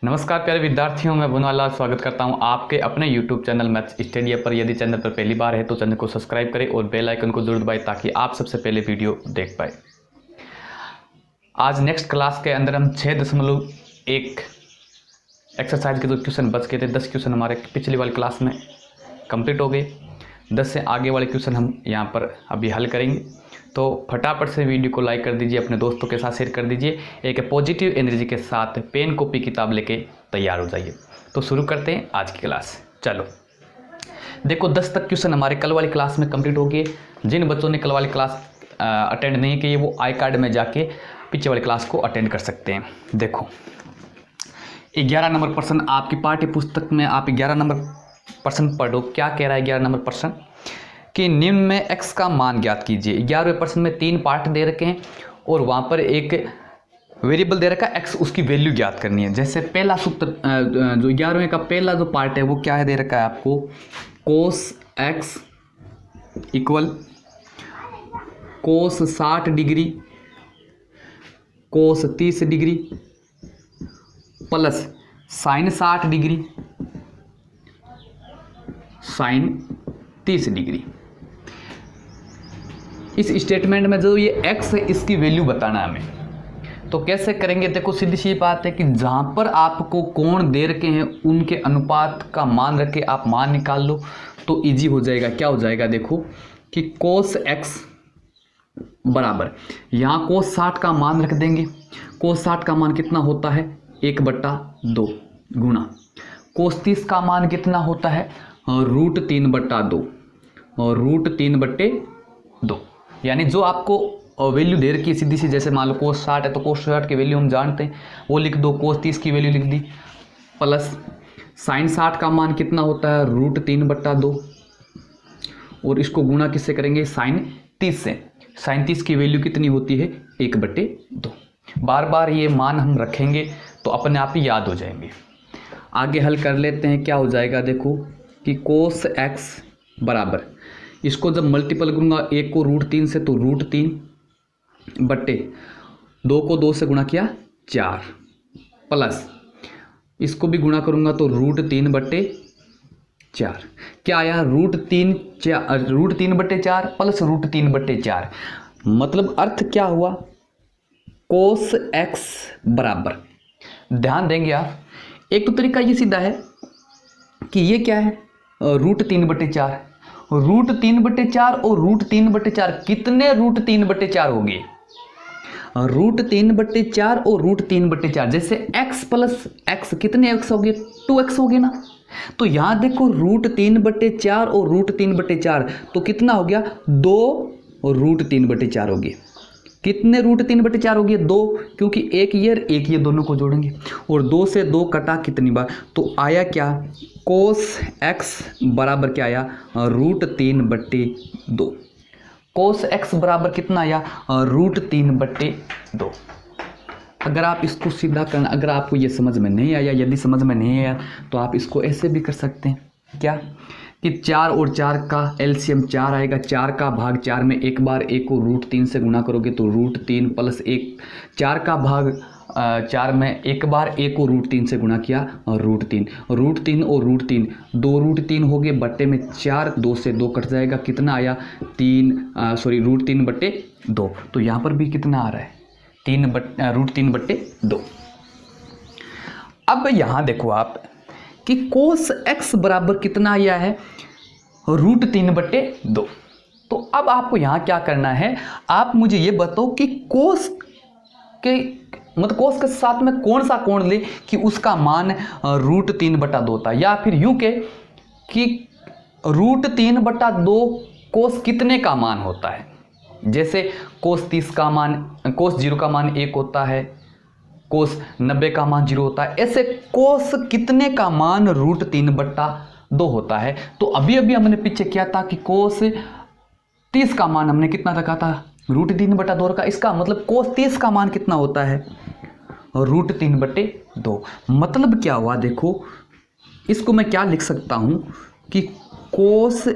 नमस्कार प्यारे विद्यार्थियों, मैं भुनवाला स्वागत करता हूं आपके अपने YouTube चैनल मैथ्स स्टडी पर। यदि चैनल पर पहली बार है तो चैनल को सब्सक्राइब करें और बेल आइकन को जरूर दबाएं ताकि आप सबसे पहले वीडियो देख पाए। आज नेक्स्ट क्लास के अंदर हम 6.1 एक्सरसाइज के जो क्वेश्चन बच गए थे, 10 क्वेश्चन हमारे पिछली वाली क्लास में कंप्लीट हो गए। 10 से आगे वाले क्वेश्चन हम यहाँ पर अभी हल करेंगे। तो फटाफट से वीडियो को लाइक कर दीजिए, अपने दोस्तों के साथ शेयर कर दीजिए। एक पॉजिटिव एनर्जी के साथ पेन कॉपी किताब लेके तैयार हो जाइए। तो शुरू करते हैं आज की क्लास। चलो देखो, 10 तक क्वेश्चन हमारे कल वाली क्लास में कंप्लीट हो गए। जिन बच्चों ने कल वाली क्लास अटेंड नहीं की, वो आई कार्ड में जाके पीछे वाली क्लास को अटेंड कर सकते हैं। देखो 11 नंबर प्रश्न आपकी पाठ्य पुस्तक में, आप 11 नंबर प्रश्न पढ़ो। क्या कह रहा है 11 नंबर प्रश्न कि निम्न में x का मान ज्ञात कीजिए। 11वें प्रश्न में 3 पार्ट दे रखे हैं और वहाँ पर एक वेरिएबल दे रखा है x, उसकी वैल्यू ज्ञात करनी है। जैसे पहला सूत्र जो 11वें का पहला जो पार्ट है वो क्या है, दे रखा है आपको cos x equal cos 60 degree cos 30 degree plus sin 60 degree sin 30 degree. इस स्टेटमेंट में जो ये x है इसकी वैल्यू बताना है हमें। तो कैसे करेंगे, देखो सीधी सी बात है कि जहाँ पर आपको कोण दे रखे हैं उनके अनुपात का मान रख के आप मान निकाल लो तो इजी हो जाएगा। क्या हो जाएगा, देखो कि cos x बराबर, यहाँ cos 60 का मान रख देंगे। cos 60 का मान कितना होता है 1/2 गुणा cos 30 का मान कितना होता है √3/2 और √3/2। यानी जो आपको वैल्यू दे रखी है सीधी सी, जैसे मान लो cos 60 है तो cos 60 की वैल्यू हम जानते हैं, वो लिख दो। cos 30 की वैल्यू लिख दी, प्लस sin 60 का मान कितना होता है √3/2 और इसको गुणा किससे करेंगे sin 30 से। sin 30 की वैल्यू कितनी होती है 1/2। बार बार ये मान हम रखेंगे तो अपने आप ही याद हो जाएंगे। आगे हल कर लेते हैं। क्या हो जाएगा, देखो कि cos x बराबर, इसको जब मल्टीपल करूँगा 1 को √3 से तो √3/2 को 2 से गुणा किया 4 प्लस इसको भी गुणा करूँगा तो √3/4। क्या आया √3/4 प्लस √3/4। मतलब अर्थ क्या हुआ, cos x बराबर, ध्यान देंगे आप, एक तो तरीका ये सीधा है कि ये क्या है √3/4। √3/4 और √3/4 कितने √3/4 हो गए, √3/4 और √3/4। जैसे x प्लस x कितने x हो गए 2x हो गए ना। तो यहाँ देखो √3/4 और √3/4 तो कितना हो गया 2 और √3/4 हो गए। कितने √3/4 हो गए 2, क्योंकि एक ये दोनों को जोड़ेंगे और 2 से 2 कटा कितनी बार, तो आया क्या cos x बराबर क्या आया √3/2। cos x बराबर कितना आया √3/2। अगर आप इसको सीधा करना, अगर आपको ये समझ में नहीं आया, यदि समझ में नहीं आया तो आप इसको ऐसे भी कर सकते हैं। क्या कि 4 और 4 का एलसीएम 4 आएगा। 4 का भाग 4 में एक बार 1 को √3 से गुणा करोगे तो √3 प्लस 1, 4 का भाग 4 में एक बार 1 को √3 से गुणा किया √3 और √3 2 √3 हो गए, बट्टे में 4, 2 से 2 कट जाएगा, कितना आया √3/2। तो यहाँ पर भी कितना आ रहा है √3/2। अब यहाँ देखो आप कि cos x बराबर कितना आया है √3/2। तो अब आपको यहाँ क्या करना है, आप मुझे ये बताओ कि cos के साथ में कौन सा कोण ले कि उसका मान √3/2 होता है, या फिर यूं के कि √3/2 cos कितने का मान होता है। जैसे cos 30 का मान, cos 0 का मान 1 होता है, cos 90 का मान 0 होता है, ऐसे cos कितने का मान √3/2 होता है। तो अभी अभी हमने पीछे किया था कि cos 30 का मान हमने कितना रखा था √3/2 रखा। इसका मतलब cos 30 का मान कितना होता है √3/2। मतलब क्या हुआ, देखो इसको मैं क्या लिख सकता हूं कि cos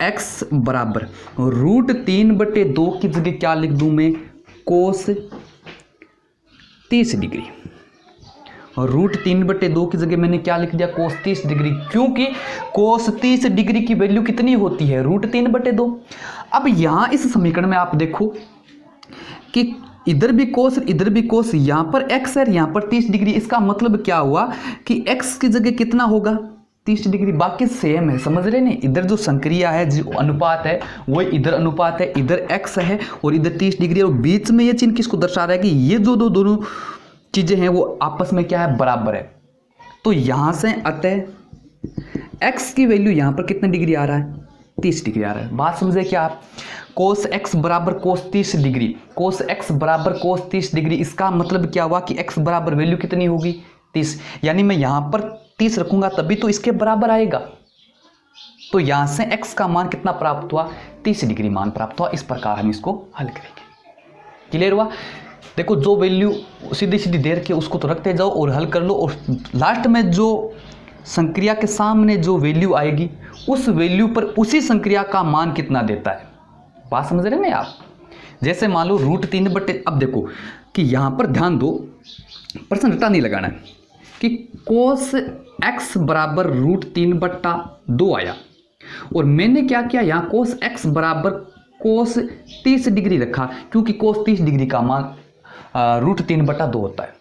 x बराबर √3/2 की जगह क्या लिख दूं मैं cos 30 डिग्री √3/2 की जगह मैंने क्या लिख दिया, cos 30 डिग्री, क्योंकि cos 30 डिग्री की वैल्यू कितनी होती है, √3/2। अब यहाँ इस समीकरण में आप देखो कि इधर भी कोस इधर भी कोस, यहाँ पर x है, यहाँ पर 30 डिग्री। इसका मतलब क्या हुआ कि x की जगह कितना होगा, 30 डिग्री, बाकी सेम है। समझ रहे नहीं, इधर जो संक्रिया है, जो अनुपात है, वो इधर अनुपात है, इधर x है और इधर 30 डिग्री, और बीच में ये चिन्ह किसको दर्शा रहा है कि ये जो दोनों चीजें हैं वो आपस में क्या है, बराबर है। तो यहां से अतः x की वैल्यू यहां पर कितने डिग्री आ रहा है, 30 डिग्री आ रहा है। बात समझे क्या आप, cos x बराबर cos 30 डिग्री, cos x बराबर cos 30 डिग्री। इसका मतलब क्या हुआ कि x बराबर वैल्यू कितनी होगी, 30, यानी मैं यहां पर 30 रखूंगा तभी तो इसके बराबर आएगा। तो यहां से x का मान कितना प्राप्त हुआ, 30 डिग्री मान प्राप्त हुआ। इस प्रकार हम इसको हल करेंगे। क्लियर हुआ। देखो जो वैल्यू सीधी सीधी दे रखी है उसको तो रखते जाओ और हल कर लो, और लास्ट में जो संक्रिया के सामने जो वैल्यू आएगी उस वैल्यू पर उसी संक्रिया का मान कितना देता है। बात समझ रहे हैं आप। जैसे मान लो √3/, अब देखो कि यहां पर ध्यान दो, प्रश्न रटा नहीं लगाना है, कि cos x बराबर √3/2 आया और मैंने क्या किया, यहाँ cos x बराबर cos 30 डिग्री रखा, क्योंकि cos 30 डिग्री का मान √3/2 होता है।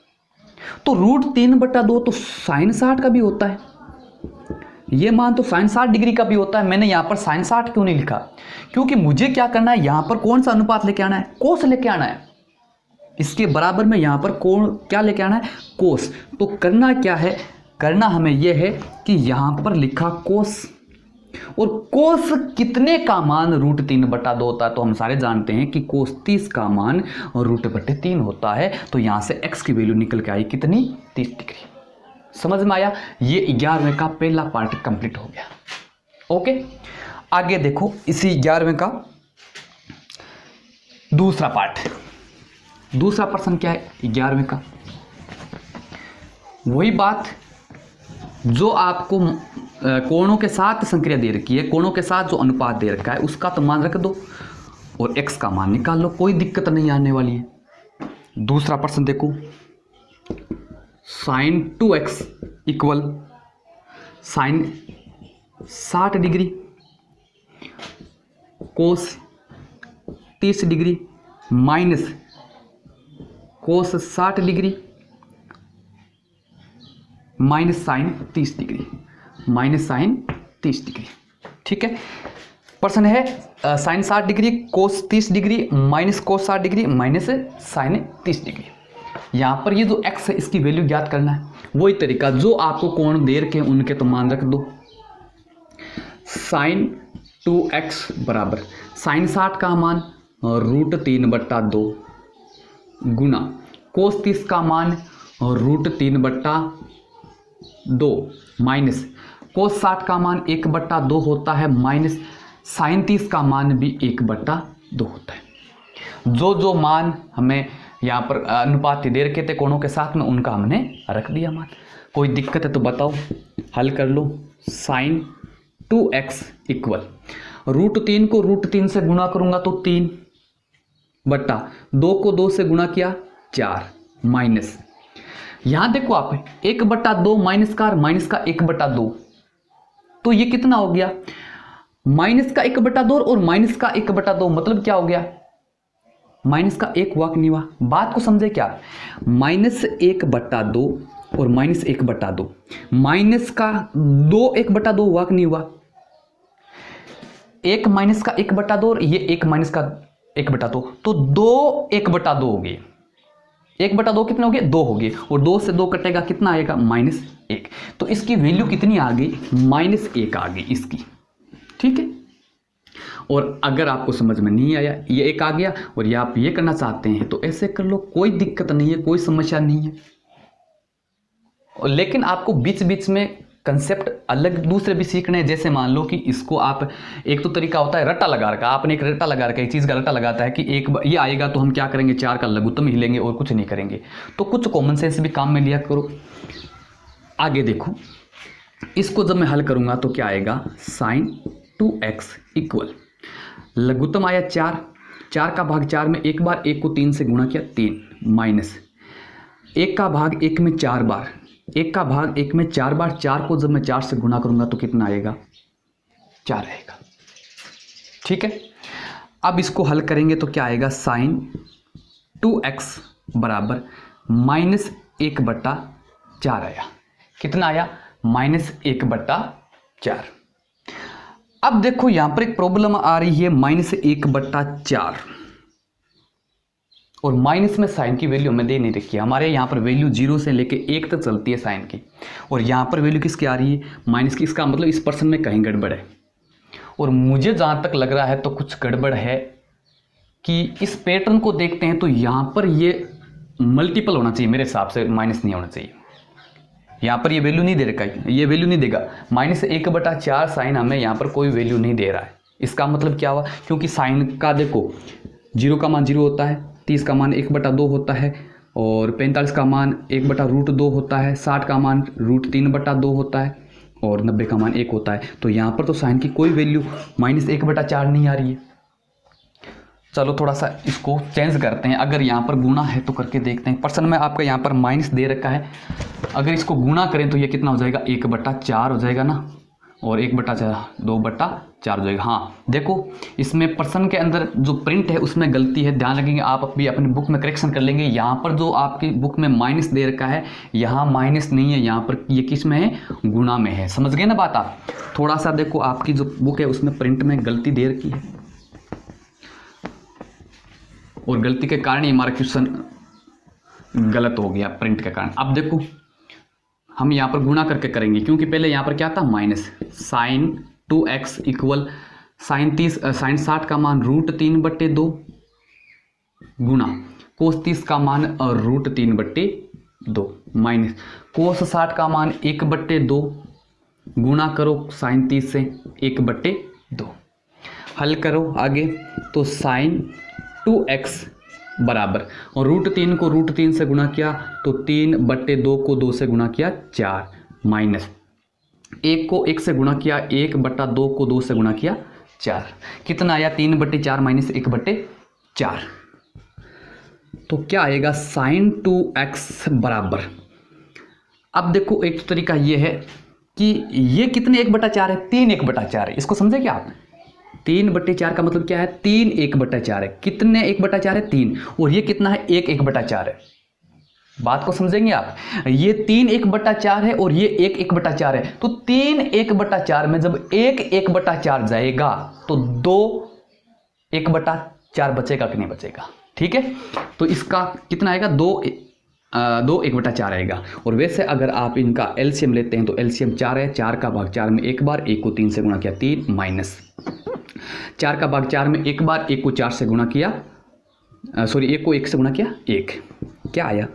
तो √3/2 तो sin 60 का भी होता है, ये मान तो sin 60 डिग्री का भी होता है। मैंने यहाँ पर sin 60 क्यों नहीं लिखा, क्योंकि मुझे क्या करना है, यहाँ पर कौन सा अनुपात लेके आना है, cos लेके आना है। इसके बराबर में यहाँ पर कौन क्या लेके आना है, cos। तो करना क्या है, करना हमें यह है कि यहाँ पर लिखा cos, और cos कितने का मान √3/2 होता है, तो हम सारे जानते हैं कि cos 30 का मान √3 होता है। तो यहाँ से x की वैल्यू निकल के आई कितनी, 30 डिग्री। समझ में आया। ये 11वें का पहला पार्ट कंप्लीट हो गया। ओके, आगे देखो इसी 11वें का दूसरा पार्ट। दूसरा प्रश्न क्या है 11वें का, वही बात जो आपको कोणों के साथ संक्रिया दे रखी है, कोणों के साथ जो अनुपात दे रखा है उसका तो मान रख दो और x का मान निकाल लो, कोई दिक्कत नहीं आने वाली है। दूसरा प्रश्न देखो, sin 2x equal sin 60 degree cos 30 degree minus cos 60 degree minus sin 30 degree, minus sin 30 degree. ठीक है, प्रश्न है sin 60 degree cos 30 degree minus cos 60 degree minus sin 30 degree. यहाँ पर ये जो x है इसकी वैल्यू ज्ञात करना है। वही तरीका जो आपको कोण दे रखे उनके तो मान रख दो। sin 2x बराबर sin 60 का मान √3/2 गुना cos 30 का मान √3/2 माइनस cos 60 का मान 1/2 होता है, माइनस sin 30 का मान भी 1/2 होता है। जो जो मान हमें यहाँ पर अनुपात दे रखे थे कोणों के साथ में उनका हमने रख दिया मान। कोई दिक्कत है तो बताओ, हल कर लो। sin 2x इक्वल √3 को √3 से गुणा करूंगा तो 3/2 को 2 से गुणा किया 4 माइनस, यहां देखो आप 1/2 माइनस का 1/2, तो ये कितना हो गया, माइनस का 1/2 और माइनस का 1/2, मतलब क्या हो गया, माइनस का 1 हुआ कि नहीं हुआ। बात को समझे क्या, -1/2 और -1/2, माइनस का 2 1/2 हुआ कि नहीं हुआ, 1 माइनस का 1/2 और ये 1 माइनस का 1/2, तो 2 1/2 हो गए। 1/2 कितने हो गए, 2 हो गए, और 2 से 2 कटेगा कितना आएगा, -1। तो इसकी वैल्यू कितनी आ गई, -1 आ गई इसकी। ठीक है, और अगर आपको समझ में नहीं आया, ये 1 आ गया और ये आप ये करना चाहते हैं तो ऐसे कर लो, कोई दिक्कत नहीं है, कोई समस्या नहीं है। लेकिन आपको बीच बीच में कंसेप्ट अलग दूसरे भी सीखने हैं। जैसे मान लो कि इसको आप, एक तो तरीका होता है रट्टा लगा रखा, आपने एक रट्टा लगा रखा, एक चीज़ का रट्टा लगाता है कि एक ये आएगा तो हम क्या करेंगे, 4 का लघुत्तम ही लेंगे और कुछ नहीं करेंगे। तो कुछ कॉमन सेंस भी काम में लिया करो। आगे देखो, इसको जब मैं हल करूंगा तो क्या आएगा, sin 2x इक्वल लघुत्तम आया 4, 4 का भाग 4 में एक बार, 1 को 3 से गुणा किया 3, माइनस 1 का भाग 1 में 4 बार, 1 का भाग 1 में 4 बार, 4 को जब मैं 4 से गुना करूंगा तो कितना आएगा, 4 आएगा। ठीक है, अब इसको हल करेंगे तो क्या आएगा, साइन 2x बराबर -1/4 आया। कितना आया, -1/4। अब देखो यहां पर एक प्रॉब्लम आ रही है, -1/4 और माइनस में साइन की वैल्यू हमें दे नहीं रखी है। हमारे यहाँ पर वैल्यू 0 से लेके 1 तक चलती है साइन की, और यहाँ पर वैल्यू किसकी आ रही है, माइनस की। इसका मतलब इस पर्सन में कहीं गड़बड़ है, और मुझे जहाँ तक लग रहा है तो कुछ गड़बड़ है कि इस पैटर्न को देखते हैं तो यहाँ पर ये मल्टीपल होना चाहिए मेरे हिसाब से, माइनस नहीं होना चाहिए। यहाँ पर ये वैल्यू नहीं दे रखा है, ये वैल्यू नहीं देगा। -1/4 साइन हमें यहाँ पर कोई वैल्यू नहीं दे रहा है। इसका मतलब क्या हुआ, क्योंकि साइन का देखो 0 का मान 0 होता है, 30 का मान 1/2 होता है, और 45 का मान 1/√2 होता है, 60 का मान √3/2 होता है, और 90 का मान 1 होता है। तो यहाँ पर तो साइन की कोई वैल्यू -1/4 नहीं आ रही है। चलो थोड़ा सा इसको चेंज करते हैं। अगर यहाँ पर गुणा है तो करके देखते हैं। पर्सन में आपका यहाँ पर माइनस दे रखा है, अगर इसको गुणा करें तो ये कितना हो जाएगा, 1/4 हो जाएगा ना, और 1/4 2/4 हो जाएगा। हाँ देखो, इसमें पर्सन के अंदर जो प्रिंट है उसमें गलती है, ध्यान रखेंगे। आप भी अपनी बुक में करेक्शन कर लेंगे। यहाँ पर जो आपकी बुक में माइनस दे रखा है, यहाँ माइनस नहीं है, यहाँ पर ये किस में है, गुणा में है। समझ गए ना बात आप। थोड़ा सा देखो, आपकी जो बुक है उसमें प्रिंट में गलती दे रखी है, और गलती के कारण ही हमारा क्वेश्चन गलत हो गया प्रिंट के कारण। अब देखो हम यहाँ पर गुणा करके करेंगे, क्योंकि पहले यहाँ पर क्या था, minus. Sign 2x equal sign 60 का मान √3/2 गुणा कोस 30 का मान √3/2 माइनस कोस 60 का मान 1/2 गुणा करो साइन 30 से 1/2। हल करो आगे, तो साइन 2x बराबर, और √3 को √3 से गुणा किया तो 3/2 को 2 से गुणा किया 4, माइनस 1 को 1 से गुणा किया, 1/2 को 2 से गुणा किया 4। कितना आया, 3/4 माइनस 1/4। तो क्या आएगा, साइन 2x बराबर। अब देखो एक तो तरीका ये है कि ये कितने 1/4 है, 3 1/4 है। इसको समझे क्या आप, 3/4 का मतलब क्या है, 3 1/4 है। कितने 1/4 है, 3, और ये कितना है, 1 1/4 है। बात को समझेंगे आप, ये 3 1/4 है और ये 1 1/4 है। तो 3 1/4 में जब 1 1/4 जाएगा तो 2 1/4 बचेगा कि नहीं बचेगा। ठीक है, तो इसका कितना आएगा, 2 1/4 आएगा। और वैसे अगर आप इनका एलसीएम लेते हैं तो एलसीएम 4 है, 4 का भाग 4 में 1 बार, 1 को 3 से गुणा किया 3, माइनस 4 का भाग 4 में 1 बार, 1 को 4 से गुणा किया, 1 को 1 से गुणा किया 1। क्या आया,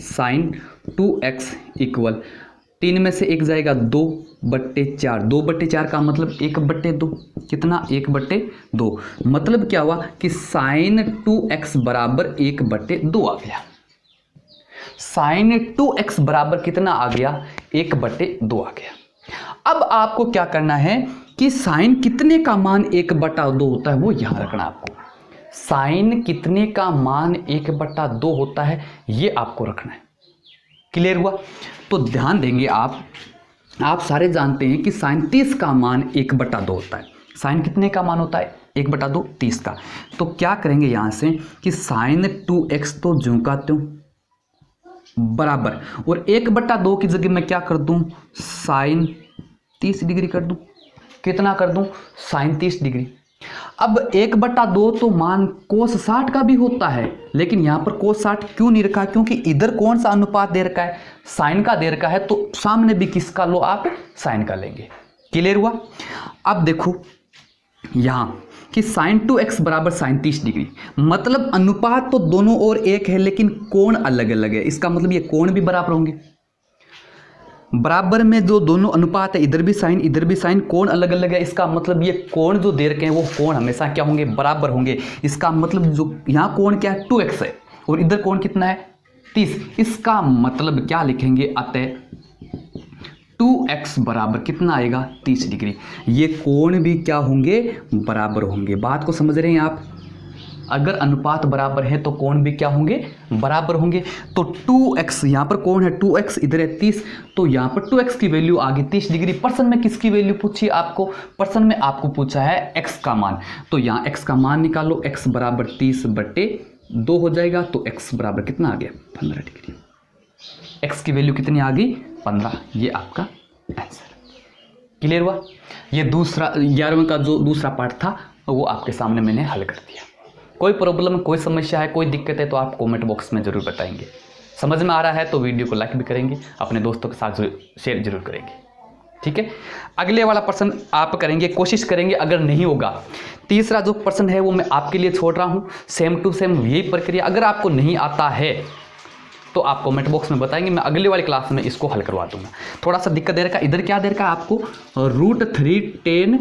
साइन 2x इक्वल 3 में से 1 जाएगा 2/4, 2/4 का मतलब 1/2, कितना 1/2। मतलब क्या हुआ कि साइन 2x बराबर 1/2 आ गया। साइन 2x बराबर कितना आ गया, 1/2 आ गया। अब आपको क्या करना है कि साइन कितने का मान 1/2 होता है वो यहां रखना आपको। साइन कितने का मान 1/2 होता है ये आपको रखना है। क्लियर हुआ। तो ध्यान देंगे आप सारे जानते हैं कि साइन 30 का मान 1/2 होता है। साइन कितने का मान होता है, 1/2, 30 का। तो क्या करेंगे यहां से कि साइन 2x तो ज्यों का त्यों बराबर, और 1/2 की जगह मैं क्या कर दूं, साइन 30 डिग्री कर दूं। कितना कर दूं, साइन 30 डिग्री। अब 1/2 तो मान कोस 60 का भी होता है, लेकिन यहां पर कोस 60 क्यों नहीं रखा, क्योंकि इधर कौन सा अनुपात दे रखा है, साइन का दे रखा है। तो सामने भी किसका लो, आप साइन का लेंगे। क्लियर हुआ। अब देखो यहां कि साइन 2x बराबर साइन 30 डिग्री, मतलब अनुपात तो दोनों ओर एक है लेकिन कोण अलग अलग है। इसका मतलब ये कोण भी बराबर होंगे। बराबर में जो दोनों अनुपात है, इधर भी साइन इधर भी साइन, कोण अलग अलग है। इसका मतलब ये कोण जो दे रखे हैं वो कोण हमेशा क्या होंगे, बराबर होंगे। इसका मतलब जो यहाँ कोण क्या है, 2x है, और इधर कोण कितना है, 30। इसका मतलब क्या लिखेंगे, अतः 2x बराबर कितना आएगा, 30 डिग्री। ये कोण भी क्या होंगे, बराबर होंगे। बात को समझ रहे हैं आप। अगर अनुपात बराबर है तो कोण भी क्या होंगे, बराबर होंगे। तो 2x, यहाँ पर कोण है 2x, इधर है 30, तो यहाँ पर 2x की वैल्यू आ गई 30 डिग्री। पर्सन में किसकी वैल्यू पूछी आपको, पर्सन में आपको पूछा है x का मान। तो यहाँ x का मान निकालो, x बराबर 30/2 हो जाएगा। तो x बराबर कितना आ गया, 15 डिग्री। x की वैल्यू कितनी आ गई, 15। ये आपका आंसर। क्लियर हुआ। ये दूसरा 11वें का जो दूसरा पार्ट था वो आपके सामने मैंने हल कर दिया। कोई प्रॉब्लम, कोई समस्या है, कोई दिक्कत है तो आप कमेंट बॉक्स में ज़रूर बताएंगे। समझ में आ रहा है तो वीडियो को लाइक भी करेंगे, अपने दोस्तों के साथ शेयर जरूर करेंगे। ठीक है, अगले वाला प्रश्न आप करेंगे, कोशिश करेंगे। अगर नहीं होगा, तीसरा जो प्रश्न है वो मैं आपके लिए छोड़ रहा हूँ, सेम टू सेम यही प्रक्रिया। अगर आपको नहीं आता है तो आप कमेंट बॉक्स में बताएंगे, मैं अगले वाली क्लास में इसको हल करवा दूंगा। थोड़ा सा दिक्कत दे रखा है, इधर क्या दे रखा है आपको, √3 tan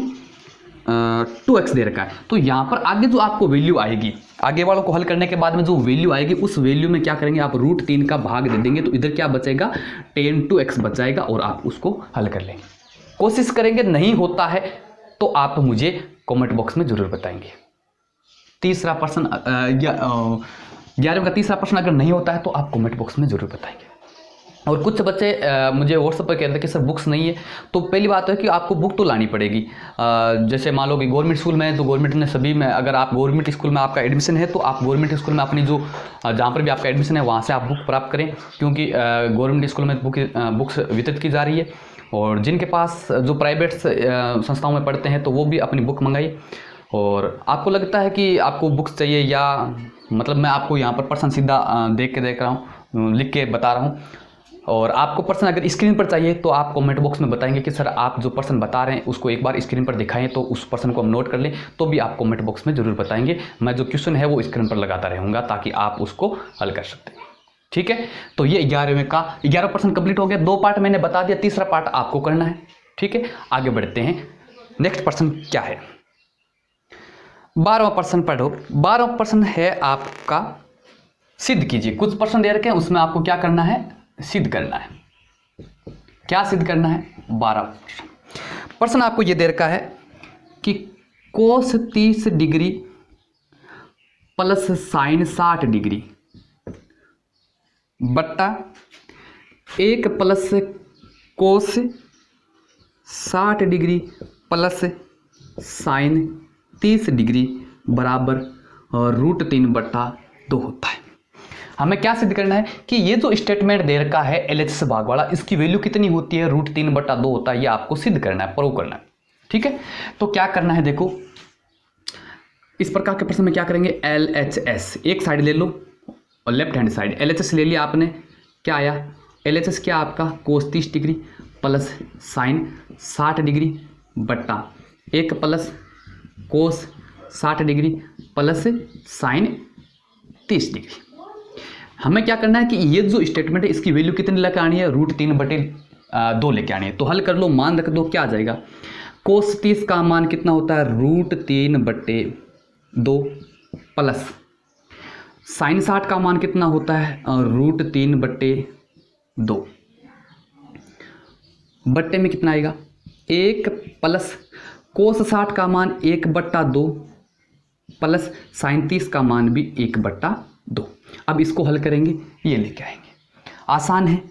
2x दे रखा है। तो यहाँ पर आगे जो आपको वैल्यू आएगी, आगे वालों को हल करने के बाद में जो वैल्यू आएगी उस वैल्यू में क्या करेंगे आप, √3 का भाग दे देंगे। तो इधर क्या बचेगा, tan 2x बच जाएगा और आप उसको हल कर लेंगे। कोशिश करेंगे, नहीं होता है तो आप मुझे कमेंट बॉक्स में जरूर बताएंगे। तीसरा प्रश्न 11वें का तीसरा प्रश्न अगर नहीं होता है तो आप कमेंट बॉक्स में जरूर बताएंगे। और कुछ बच्चे मुझे व्हाट्सएप पर कहते हैं कि सर बुक्स नहीं है। तो पहली बात है कि आपको बुक तो लानी पड़ेगी। जैसे मान लो कि गवर्नमेंट स्कूल में है तो गवर्नमेंट ने सभी में, अगर आप गवर्नमेंट स्कूल में आपका एडमिशन है तो आप गवर्नमेंट स्कूल में अपनी जो जहाँ पर भी आपका एडमिशन है वहाँ से आप बुक प्राप्त करें, क्योंकि गवर्नमेंट स्कूल में बुक्स वितरित की जा रही है। और जिनके पास जो प्राइवेट संस्थाओं में पढ़ते हैं तो वो भी अपनी बुक मंगाइए। और आपको लगता है कि आपको बुक्स चाहिए, या मतलब मैं आपको यहाँ पर प्रश्न सीधा देख रहा हूँ, लिख के बता रहा हूँ। और आपको प्रश्न अगर स्क्रीन पर चाहिए तो आप कमेंट बॉक्स में बताएंगे कि सर आप जो प्रश्न बता रहे हैं उसको एक बार स्क्रीन पर दिखाएं, तो उस प्रश्न को हम नोट कर लें। तो भी आप कमेंट बॉक्स में जरूर बताएंगे। मैं जो क्वेश्चन है वो स्क्रीन पर लगाता रहूँगा ताकि आप उसको हल कर सकते हैं। ठीक है, तो ये 11वें का 11 प्रश्न कंप्लीट हो गया। 2 पार्ट मैंने बता दिया, तीसरा पार्ट आपको करना है। ठीक है, आगे बढ़ते हैं। नेक्स्ट प्रश्न क्या है, 12वां प्रश्न पढ़ो। 12वां प्रश्न है आपका, सिद्ध कीजिए। कुछ प्रश्न दे रखे हैं, उसमें आपको क्या करना है, सिद्ध करना है। क्या सिद्ध करना है, 12 प्रश्न आपको ये दे रखा है कि कोस 30 डिग्री प्लस साइन 60 डिग्री बट्टा 1 plus cos 60 degree plus sign 30 degree बराबर √3/2 होता है। हमें क्या सिद्ध करना है कि ये जो स्टेटमेंट दे रखा है LHS भाग वाला, इसकी वैल्यू कितनी होती है, √3/2 होता है। ये आपको सिद्ध करना है, प्रूव करना है। ठीक है, तो क्या करना है, देखो इस प्रकार के प्रश्न में क्या करेंगे, LHS एक साइड ले लो और लेफ्ट हैंड साइड LHS ले लिया आपने। क्या आया, LHS क्या आपका, कोस 30 डिग्री प्लस साइन 60 डिग्री बट्टा 1 plus cos 60 degree plus sign 30 degree. हमें क्या करना है कि ये जो स्टेटमेंट है इसकी वैल्यू कितनी लेकर आनी है, √3/2 लेके आनी है। तो हल कर लो, मान रख दो, क्या आ जाएगा, कोस 30 का मान कितना होता है, √3/2 प्लस साइन 60 का मान कितना होता है, √3/2 बट्टे में कितना आएगा, 1 प्लस कोस 60 का मान 1/2 प्लस साइन 30 का मान भी 1/2। अब इसको हल करेंगे, ये लेके आएंगे, आसान है।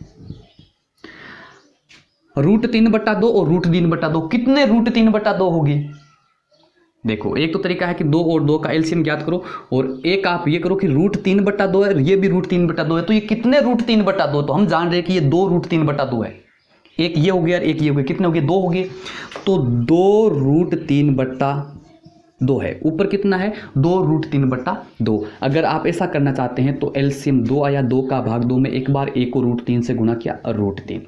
√3/2 और √3/2 कितने √3/2 होगी। देखो एक तो तरीका है कि 2 और 2 का एलसीएम ज्ञात करो, और एक आप ये करो कि √3/2 है, ये भी √3/2 है, तो ये कितने √3/2, तो हम जान रहे हैं कि ये 2 √3/2 है। एक ये हो गया और एक ये हो गया, कितने हो गए, 2 हो गए। तो 2 √3/2 है, ऊपर कितना है, 2 √3/2। अगर आप ऐसा करना चाहते हैं तो एलसीएम 2 आया, 2 का भाग 2 में एक बार, 1 को √3 से गुणा किया, √3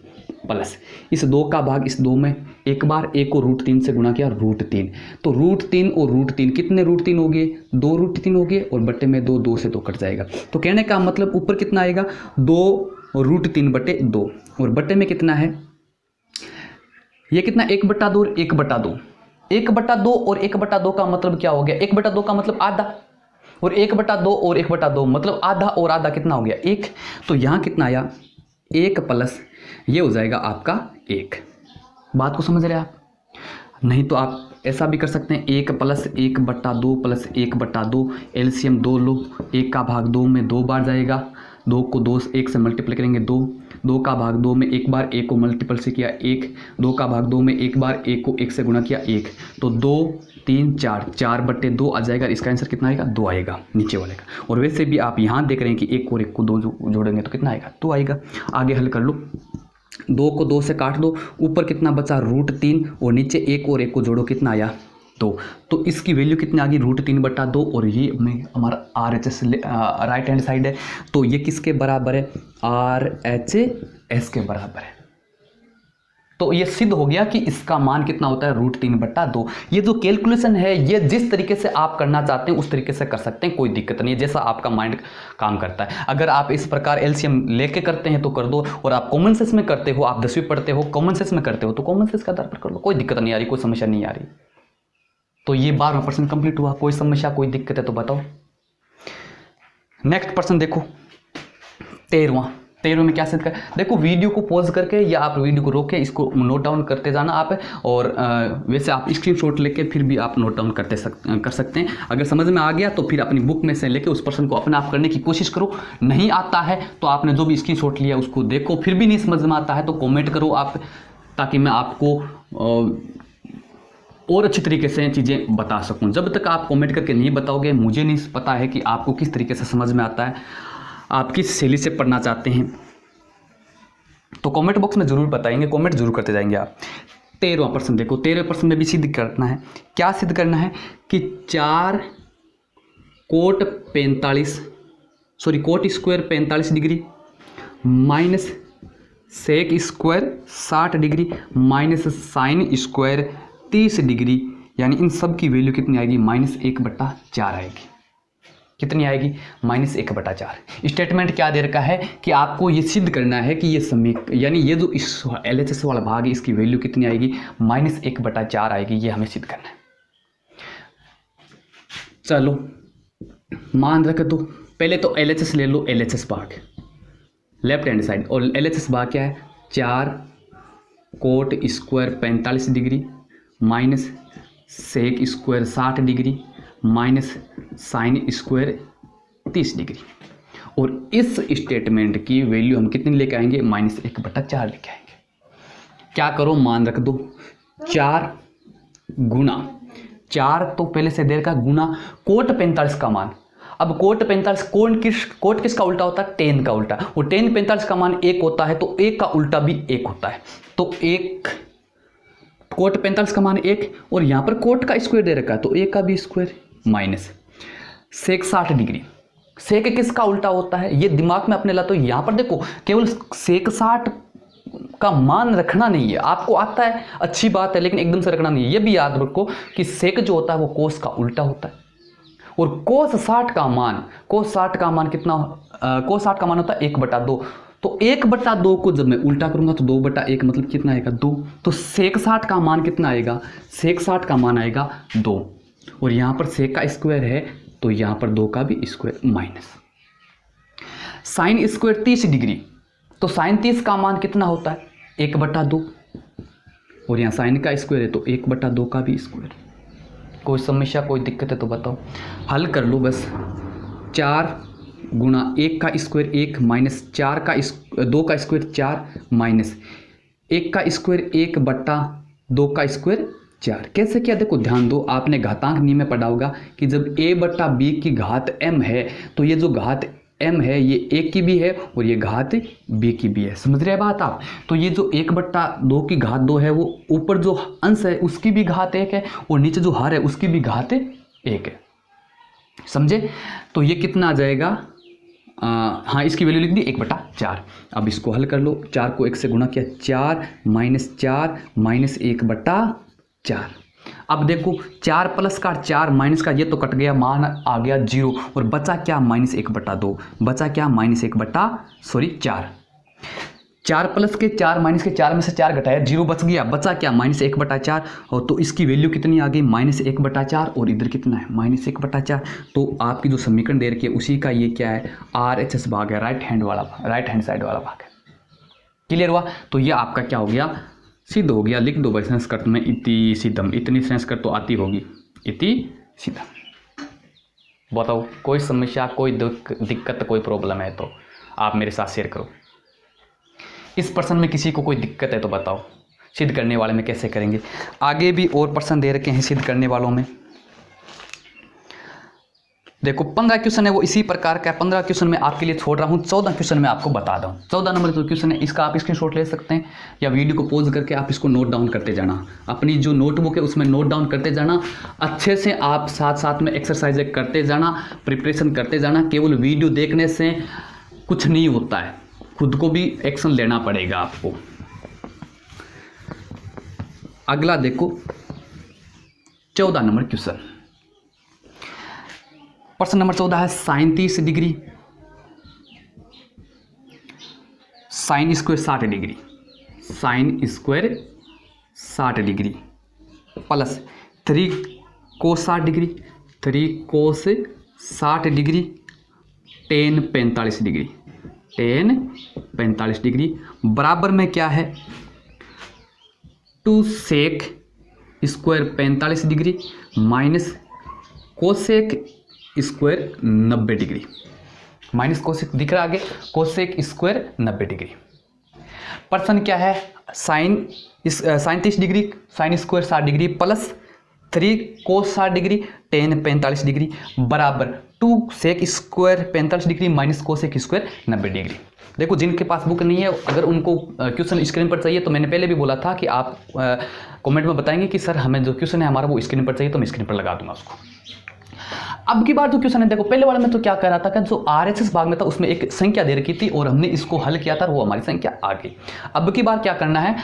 प्लस इस 2 का भाग इस 2 में एक बार, 1 को √3 से गुणा किया, √3। तो √3 और √3 कितने √3 हो गए, 2 √3 हो गए, और बट्टे में 2, 2 से 2 कट जाएगा। तो कहने का मतलब ऊपर कितना आएगा, 2 √3/2, और बट्टे में कितना है, ये कितना, 1/2 और 1/2। 1/2 और 1/2 का मतलब क्या हो गया, 1/2 का मतलब आधा, और 1/2 और 1/2 मतलब आधा और आधा कितना हो गया, 1। तो यहाँ कितना आया, 1 प्लस ये हो जाएगा आपका 1। बात को समझ रहे आप, नहीं तो आप ऐसा भी कर सकते हैं 1 + 1/2 + 1/2, एलसीएम 2 लो, 1 का भाग 2 में 2 बार जाएगा, 2 को 2 1 से मल्टीप्लाई करेंगे 2, 2 का भाग 2 में 1 बार, 1 को मल्टीपल से किया 1, 2 का भाग 2 में 1 बार, 1 को 1 से गुणा किया 1, तो 2 3 4, 4/2 आ जाएगा। इसका आंसर कितना आएगा? 2 आएगा नीचे वाले का। और वैसे भी आप यहाँ देख रहे हैं कि 1 और 1 को 2 जोड़ेंगे तो कितना आएगा? 2 आएगा। आगे हल कर लो, 2 को 2 से काट दो, ऊपर कितना बचा? √3, और नीचे 1 और 1 को जोड़ो, कितना आया? 2। तो इसकी वैल्यू कितनी आ गई? √3/2, और ये में हमारा RHS राइट हैंड साइड है, तो ये किसके बराबर है? RHS के बराबर है। तो ये सिद्ध हो गया कि इसका मान कितना होता है? √3/2। ये जो कैलकुलेशन है ये जिस तरीके से आप करना चाहते हैं उस तरीके से कर सकते हैं, कोई दिक्कत नहीं है, जैसा आपका माइंड काम करता है। अगर आप इस प्रकार एलसीएम लेके करते हैं तो कर दो, और आप कॉमन सेंस में करते हो, आप 10वीं पढ़ते हो, कॉमन सेंस में करते हो तो कॉमन सेंस के आधार पर कर लो, कोई दिक्कत नहीं आ रही, कोई समस्या नहीं आ रही। तो ये 12वां प्रश्न कंप्लीट हुआ। कोई समस्या कोई दिक्कत है तो बताओ। नेक्स्ट प्रश्न देखो, 13वें में क्या सिद्ध कर, देखो वीडियो को पॉज करके या आप वीडियो को रोक के इसको नोट डाउन करते जाना आप, और वैसे आप स्क्रीनशॉट लेके फिर भी आप नोट डाउन कर सकते हैं। अगर समझ में आ गया तो फिर अपनी बुक में से लेके उस प्रश्न को अपने आप करने की कोशिश करो। नहीं आता है तो आपने जो भी स्क्रीनशॉट लिया उसको देखो, फिर भी नहीं समझ में आता है तो कॉमेंट करो आप, ताकि मैं आपको और अच्छी तरीके से चीज़ें बता सकूं। जब तक आप कमेंट करके नहीं बताओगे, मुझे नहीं पता है कि आपको किस तरीके से समझ में आता है, आप किस शैली से पढ़ना चाहते हैं। तो कमेंट बॉक्स में ज़रूर बताएंगे, कमेंट जरूर करते जाएंगे आप। 13वां प्रश्न देखो, 13वें प्रश्न में भी सिद्ध करना है। क्या सिद्ध करना है कि 4 cot square 45 degree minus sec square 60 degree minus sine square 30 degree, यानी इन सब की वैल्यू कितनी आएगी? -1/4 आएगी। कितनी आएगी? -1/4। स्टेटमेंट क्या दे रखा है कि आपको ये सिद्ध करना है कि ये यानी ये जो इस LHS वाला भाग है इसकी वैल्यू कितनी आएगी? -1/4 आएगी। ये हमें सिद्ध करना है। चलो मान रख दो, पहले तो LHS ले लो, LHS भाग लेफ्ट हैंड साइड, और LHS भाग क्या है? 4 cot square 45 degree minus sec square 60 degree minus sine square 30 degree, और इस स्टेटमेंट की वैल्यू हम कितनी लेके आएंगे? -1/4 लेके आएंगे। क्या करो, मान रख दो, 4 गुना 4 तो पहले से देर का गुना कोट 45 का मान। अब कोट 45 कोट किसका उल्टा होता है? टेन का उल्टा, और टेन 45 का मान 1 होता है, तो 1 का उल्टा भी 1 होता है। तो 1 कोट 45 का मान 1, और यहाँ पर कोट का स्क्वायर दे रखा है तो 1 का भी स्क्वायर माइनस सेक 60 डिग्री। सेक किसका उल्टा होता है? ये दिमाग में अपने ला, तो यहाँ पर देखो केवल सेक 60 का मान रखना नहीं है, आपको आता है अच्छी बात है, लेकिन एकदम से रखना नहीं है। ये भी याद रखो कि सेक जो होता है वो कोस का उल्टा होता है, और कोस 60 का मान कितना? कोस 60 का मान होता है 1/2। तो 1/2 को जब मैं उल्टा करूंगा तो 2/1 मतलब कितना आएगा? 2। तो सेक 60 का मान कितना आएगा? सेक 60 का मान आएगा 2, और यहाँ पर सेक का स्क्वायर है तो यहाँ पर 2 का भी square minus sine square 30 degree, तो साइन 30 का मान कितना होता है? 1/2, और यहाँ साइन का स्क्वायर है तो 1/2 का भी स्क्वायर। कोई समस्या कोई दिक्कत है तो बताओ, हल कर लो बस। 4 गुना 1 का स्क्वायर 1 माइनस 2 का स्क्वायर 4 माइनस 1 का स्क्वायर 1/2 का स्क्वायर 4। कैसे किया? देखो ध्यान दो, आपने घातांक नियम में पढ़ा होगा कि जब a/b की घात m है तो ये जो घात m है ये a की भी है और ये घात b की भी है। समझ रहे हैं बात आप? तो ये जो 1/2 की घात 2 है वो ऊपर जो अंश है उसकी भी घात 1 है, और नीचे जो हर है उसकी भी घात 1 है। समझे? तो ये कितना आ जाएगा? हाँ, इसकी वैल्यू लिख दी 1/4। अब इसको हल कर लो, 4 को 1 से गुणा किया 4 माइनस 4 माइनस 1/4। अब देखो 4 प्लस का 4 माइनस का ये तो कट गया, मान आ गया 0, और बचा क्या? -1/2। बचा क्या? -4। 4 प्लस के 4 माइनस के 4 में से 4 घटाया 0 बच गया, बचा क्या? -1/4। और तो इसकी वैल्यू कितनी आ गई? -1/4, और इधर कितना है? -1/4। तो आपकी जो समीकरण दे रखी है उसी का ये क्या है? RHS भाग है, राइट हैंड साइड वाला भाग है। क्लियर हुआ? तो ये आपका क्या हो गया? सिद्ध हो गया। लिख दो भाई संस्कृत में इति सिद्धम, इतनी संस्कृत तो आती होगी, इति सिद्धम। बताओ कोई समस्या, कोई दिक्कत, कोई प्रॉब्लम है तो आप मेरे साथ शेयर करो। इस प्रश्न में किसी को कोई दिक्कत है तो बताओ, सिद्ध करने वाले में कैसे करेंगे। आगे भी और प्रश्न दे रखे हैं सिद्ध करने वालों में। देखो 15 क्वेश्चन है वो इसी प्रकार का है। 15 क्वेश्चन में आपके लिए छोड़ रहा हूँ, 14 क्वेश्चन में आपको बता दूँ। 14 नंबर जो क्वेश्चन है इसका आप स्क्रीनशॉट ले सकते हैं या वीडियो को पॉज करके आप इसको नोट डाउन करते जाना। अपनी जो नोटबुक है उसमें नोट डाउन करते जाना। अच्छे से आप साथ साथ में एक्सरसाइज करते जाना, प्रिपरेशन करते जाना। केवल वीडियो देखने से कुछ नहीं होता है, खुद को भी एक्शन लेना पड़ेगा आपको। अगला देखो 14 नंबर क्वेश्चन। प्रश्न नंबर 14 है sine 30 degree, sine square 60 degree, sine square 60 degree plus 3 cos 60 degree, 3 cos 60 degree, tan 45 degree, tan 45 degree बराबर में क्या है 2 sec square 45 degree minus cosec square 90 degree. Minus cosec दिख रहा आगे, कोसेक स्क्वायर 90 डिग्री। प्रश्न क्या है sine 30 degree, sine square 60 degree plus 3 cos 60 degree, tan 45 degree बराबर 2 sec square 45 degree minus cosec square 90 degree. देखो जिनके पास बुक नहीं है, अगर उनको क्वेश्चन स्क्रीन पर चाहिए तो मैंने पहले भी बोला था कि आप कमेंट में बताएंगे कि सर हमें जो क्वेश्चन है हमारा वो स्क्रीन पर चाहिए, तो मैं स्क्रीन पर लगा दूंगा उसको। अब की बार जो क्वेश्चन है देखो, पहले वाले में तो क्या कर रहा था कि जो आरएचएस भाग में था उसमें एक संख्या दे रखी थी और हमने इसको हल किया था, वो हमारी संख्या आ गई। अब की बार क्या करना है,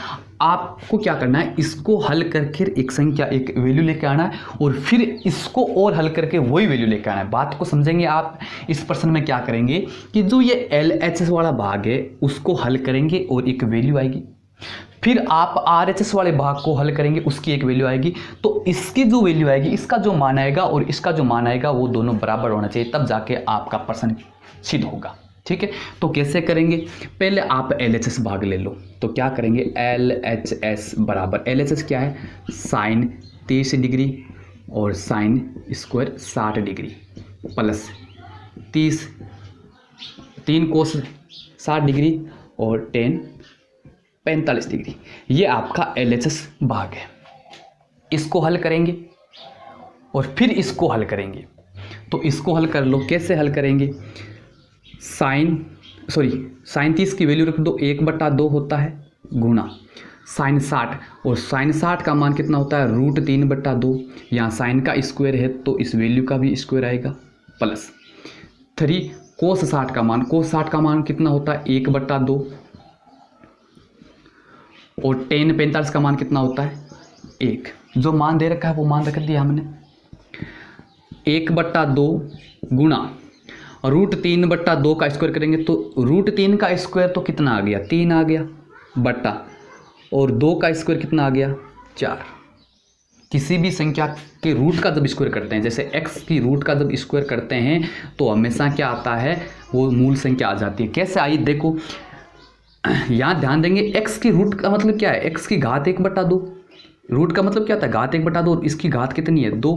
आपको क्या करना है, इसको हल करके एक संख्या, एक वैल्यू लेके आना है और फिर इसको और हल करके वही वैल्यू लेके आना है। बात को समझेंगे आप। इस प्रश्न में क्या करेंगे कि जो ये एलएचएस वाला भाग है उसको हल करेंगे और एक वैल्यू आएगी, फिर आप आरएचएस वाले भाग को हल करेंगे, उसकी एक वैल्यू आएगी। तो इसकी जो वैल्यू आएगी, इसका जो मान आएगा और इसका जो मान आएगा वो दोनों बराबर होना चाहिए, तब जाके आपका प्रश्न सिद्ध होगा। ठीक है, तो कैसे करेंगे, पहले आप एलएचएस भाग ले लो। तो क्या करेंगे, एलएचएस बराबर, एलएचएस क्या है, साइन 30 डिग्री और sign square 60 degree plus 3 cos 60 degree और टेन 45 डिग्री। ये आपका एलएचएस भाग है। इसको हल करेंगे और फिर इसको हल करेंगे। तो इसको हल कर लो, कैसे हल करेंगे, साइन 30 की वैल्यू रख दो, 1/2 होता है गुना साइन 60, और साइन 60 का मान कितना होता है, √3/2। यहाँ साइन का स्क्वायर है तो इस वैल्यू का भी स्क्वायर आएगा प्लस 3 कोस 60 का मान, कोस 60 का मान कितना होता है 1/2, और टेन 45 का मान कितना होता है 1। जो मान दे रखा है वो मान रख दिया हमने, 1/2 गुना √3/2 का स्क्वायर करेंगे तो √3 का स्क्वायर तो कितना आ गया, 3 आ गया बट्टा, और 2 का स्क्वायर कितना आ गया 4। किसी भी संख्या के रूट का जब स्क्वायर करते हैं, जैसे x की रूट का जब स्क्वायर करते हैं तो हमेशा क्या आता है, वो मूल संख्या आ जाती है। कैसे आई देखो, यहाँ ध्यान देंगे, x की रूट का मतलब क्या है, x की घात 1/2। रूट का मतलब क्या था, घात 1/2, और इसकी घात कितनी है 2।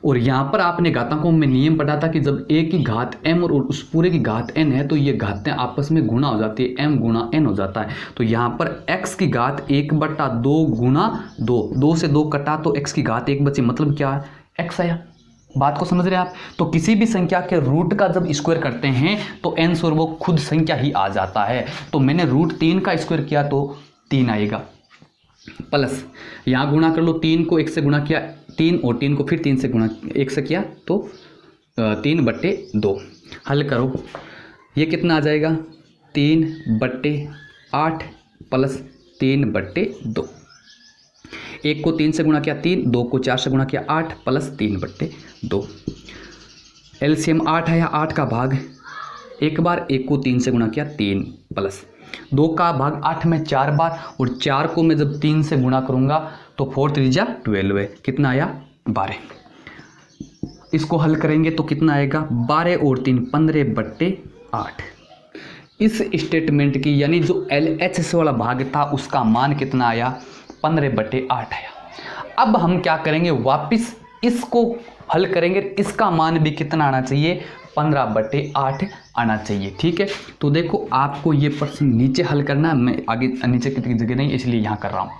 और यहाँ पर आपने घातांकों में नियम पढ़ा था कि जब a की घात m और उस पूरे की घात n है तो ये घातें आपस में गुणा हो जाती है, m गुणा n हो जाता है। तो यहाँ पर x की घात 1/2 गुना 2 से 2 कटा तो x की घात 1 बची, मतलब क्या है x आया। बात को समझ रहे हैं आप। तो किसी भी संख्या के रूट का जब स्क्वायर करते हैं तो n और वो खुद संख्या ही आ जाता है। तो मैंने √3 का स्क्वायर किया तो 3 आएगा प्लस यहाँ गुणा कर लो, 3 को 1 से गुणा किया 3, और 3 को फिर 3 से गुणा 1 से किया तो 3/2। हल करो, ये कितना आ जाएगा 3/8 प्लस 3/2। 1 को 3 से गुणा किया 3, 2 को 4 से गुणा किया 8 प्लस 3/2। एलसीएम 8 है, 8 का भाग एक बार, 1 को 3 से गुणा किया 3 प्लस 2 का भाग 8 में 4 बार, और 4 को मैं जब 3 से गुणा करूंगा तो 4 3 जा 12 है, कितना आया 12। इसको हल करेंगे तो कितना आएगा 12 और 3 15/8। इस स्टेटमेंट की यानी जो एलएचएस वाला भाग था उसका मान कितना आया 15/8 आया। अब हम क्या करेंगे, वापस इसको हल करेंगे, इसका मान भी कितना आना चाहिए, 15/8 आना चाहिए। ठीक है, तो देखो आपको ये प्रश्न नीचे हल करना है, मैं आगे नीचे की जगह नहीं इसलिए यहाँ कर रहा हूँ।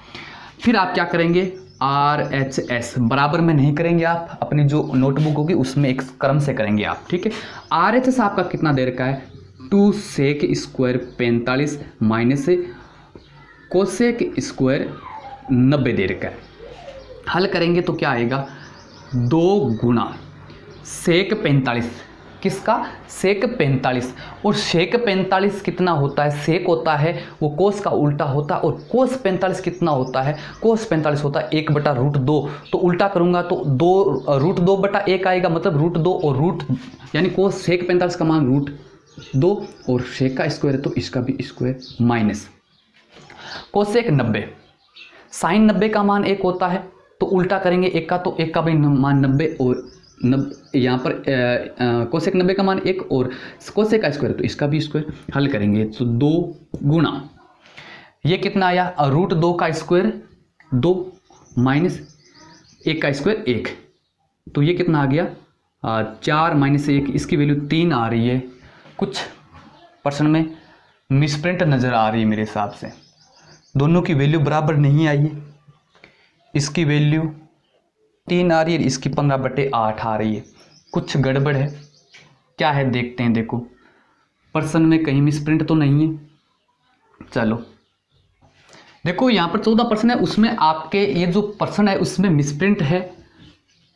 फिर आप क्या करेंगे, RHS बराबर में नहीं करेंगे आप, अपनी जो नोटबुक होगी उसमें एक क्रम से करेंगे आप। ठीक है, RHS आपका कितना दे रखा है, 2 sec square 45 minus cosec square 90 दे रखा है। हल करेंगे तो क्या आएगा, 2 गुना सेक 45, किसका, सेक 45, और सेक 45 कितना होता है, सेक होता है वो कोस का उल्टा होता है, और कोस 45 कितना होता है, कोस 45 होता है 1/√2। तो उल्टा करूंगा तो 2√2/1 आएगा, मतलब √2 और रूट यानी कोस सेक 45 का मान √2 और सेक का स्क्वायर है तो इसका भी स्क्वायर माइनस कोसेक 90, साइन 90 का मान 1 होता है तो उल्टा करेंगे 1 का, तो 1 का भी मान 90 और यहाँ पर कोसेक 90 का मान 1 और कोसेक का स्क्वायर तो इसका भी स्क्वायर। हल करेंगे तो 2 गुना ये कितना आया, √2 का स्क्वायर 2 माइनस 1 का स्क्वायर 1, तो ये कितना आ गया, 4 माइनस 1, इसकी वैल्यू 3 आ रही है। कुछ पर्सन में मिसप्रिंट नज़र आ रही है मेरे हिसाब से, दोनों की वैल्यू बराबर नहीं आई है, इसकी वैल्यू 3 आ रही है, इसकी 15/8 आ रही है, कुछ गड़बड़ है, क्या है देखते हैं। देखो पर्सन में कहीं मिसप्रिंट तो नहीं है, चलो देखो यहाँ पर 14% है, उसमें आपके ये जो पर्सन है उसमें मिसप्रिंट है।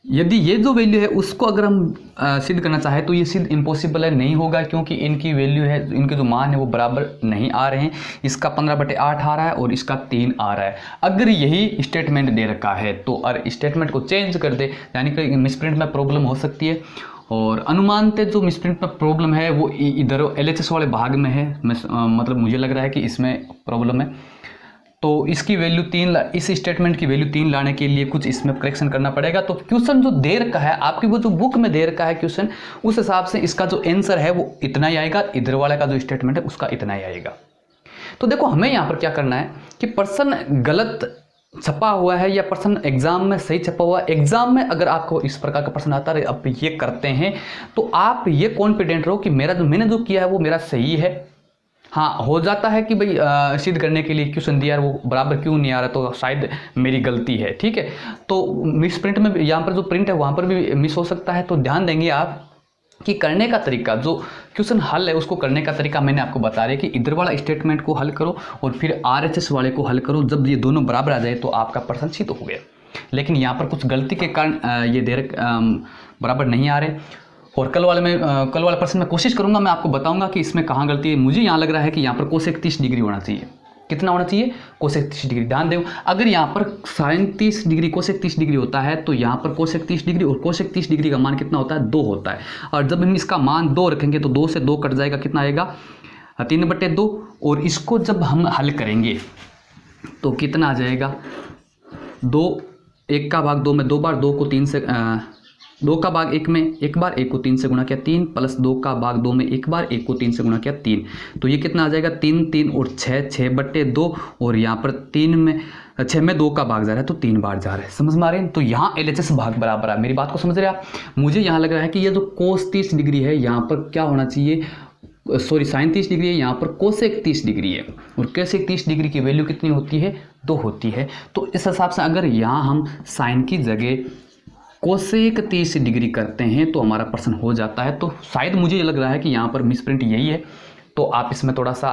यदि ये जो वैल्यू है उसको अगर हम सिद्ध करना चाहें तो ये सिद्ध इम्पॉसिबल है, नहीं होगा, क्योंकि इनकी वैल्यू है, इनके जो मान है वो बराबर नहीं आ रहे हैं। इसका 15/8 आ रहा है और इसका 3 आ रहा है। अगर यही स्टेटमेंट दे रखा है तो और स्टेटमेंट को चेंज कर दे, यानी कि मिसप्रिंट में प्रॉब्लम हो सकती है। और अनुमानते जो मिसप्रिंट में प्रॉब्लम है वो इधर LHS वाले भाग में है, मतलब मुझे लग रहा है कि इसमें प्रॉब्लम है। तो इसकी वैल्यू 3, इस स्टेटमेंट की वैल्यू 3 लाने के लिए कुछ इसमें करेक्शन करना पड़ेगा। तो क्वेश्चन जो दे रखा है आपकी, वो जो बुक में दे रखा है क्वेश्चन, उस हिसाब से इसका जो आंसर है वो इतना ही आएगा, इधर वाले का जो स्टेटमेंट है उसका इतना ही आएगा। तो देखो हमें यहाँ पर क्या करना है कि पर्सन गलत छपा हुआ है या पर्सन एग्जाम में सही छपा हुआ है। एग्जाम में अगर आपको इस प्रकार का प्रश्न आता है, अब ये करते हैं तो आप ये कॉन्फिडेंट रहो कि मैंने जो किया है वो मेरा सही है। हाँ, हो जाता है कि भाई सिद्ध करने के लिए क्वेश्चन दिया है वो बराबर क्यों नहीं आ रहा, तो शायद मेरी गलती है। ठीक है, तो मिस प्रिंट में यहाँ पर जो प्रिंट है वहाँ पर भी मिस हो सकता है। तो ध्यान देंगे आप कि करने का तरीका, जो क्वेश्चन हल है उसको करने का तरीका मैंने आपको बता रहा है कि इधर वाला स्टेटमेंट को हल करो और फिर RHS वाले को हल करो। जब ये दोनों बराबर आ जाए तो आपका प्रश्न सिद्ध हो गया। लेकिन यहाँ पर कुछ गलती के कारण ये बराबर नहीं आ रहे। और कल वाले प्रश्न में कोशिश करूंगा, मैं आपको बताऊंगा कि इसमें कहाँ गलती है। मुझे यहाँ लग रहा है कि यहाँ पर कोसेक 30 डिग्री होना चाहिए। कितना होना चाहिए, कोसेक 30 डिग्री। ध्यान दें, अगर यहाँ पर साइन 30 डिग्री कोसेक 30 डिग्री होता है तो यहाँ पर कोसेक 30 डिग्री और कोसेक 30 डिग्री का मान कितना होता है, 2 होता है। और जब हम इसका मान 2 रखेंगे तो 2 से 2 कट जाएगा, कितना आएगा, 3/2। और इसको जब हम हल करेंगे तो कितना आ जाएगा, 2, 1 का भाग 2 में 2 बार, 2 को 3 से 2 का भाग 1 में 1 बार, 1 को 3 से गुणा किया 3, प्लस 2 का भाग 2 में 1 बार, 1 को 3 से गुणा किया 3। तो ये कितना आ जाएगा, 3 3 और 6 6/2। और यहाँ पर 6 में 2 का भाग जा रहा है तो 3 बार जा रहा है। समझ में आ रहे हैं। तो यहाँ LHS भाग बराबर है। मेरी बात को समझ रहे हैं आप। मुझे यहाँ लग रहा है कि ये जो कोस 30 डिग्री है यहाँ पर क्या होना चाहिए, सॉरी साइन 30 डिग्री है, यहाँ पर कोसेक 30 डिग्री है। और कोसेक 30 डिग्री की वैल्यू कितनी होती है, 2 होती है। तो इस हिसाब से अगर यहाँ हम साइन की जगह कोसेक 30 डिग्री करते हैं तो हमारा प्रश्न हो जाता है। तो शायद मुझे लग रहा है कि यहाँ पर मिसप्रिंट यही है। तो आप इसमें थोड़ा सा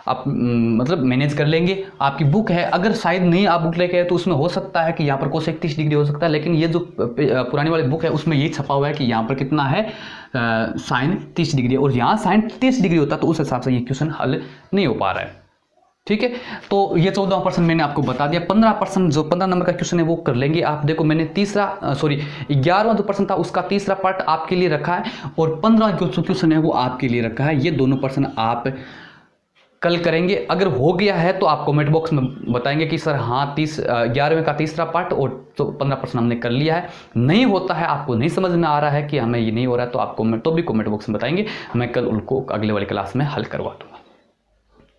आप मतलब मैनेज कर लेंगे। आपकी बुक है, अगर शायद नहीं आप बुक लेके आए तो उसमें हो सकता है कि यहाँ पर कोसेक 30 डिग्री हो सकता है। लेकिन ये जो पुरानी वाली बुक है उसमें ये छपा हुआ है कि यहाँ पर कितना है, साइन 30 डिग्री। और यहाँ साइन 30 डिग्री होता है तो उस हिसाब से ये क्वेश्चन हल नहीं हो पा रहा है। ठीक है, तो ये 14% मैंने आपको बता दिया। 15% जो 15 नंबर का क्वेश्चन है वो कर लेंगे आप। देखो मैंने 11वां जो प्रश्न था उसका तीसरा पार्ट आपके लिए रखा है और 15 जो क्वेश्चन है वो आपके लिए रखा है। ये दोनों प्रश्न आप कल करेंगे। अगर हो गया है तो आप कमेंट बॉक्स में बताएंगे कि सर हाँ 11वें का तीसरा पार्ट और 15% हमने कर लिया है। नहीं होता है, आपको नहीं समझ में आ रहा है कि हमें ये नहीं हो रहा है, तो आप कमेंट बॉक्स में बताएंगे। मैं कल उनको अगले वाली क्लास में हल करवा दूँगा।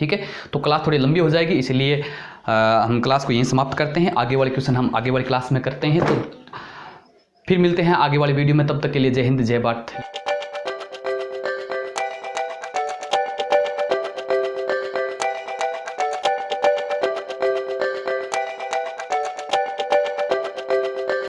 ठीक है, तो क्लास थोड़ी लंबी हो जाएगी, इसलिए हम क्लास को यहीं समाप्त करते हैं। आगे वाले क्वेश्चन हम आगे वाली क्लास में करते हैं। तो फिर मिलते हैं आगे वाली वीडियो में, तब तक के लिए जय हिंद जय भारत।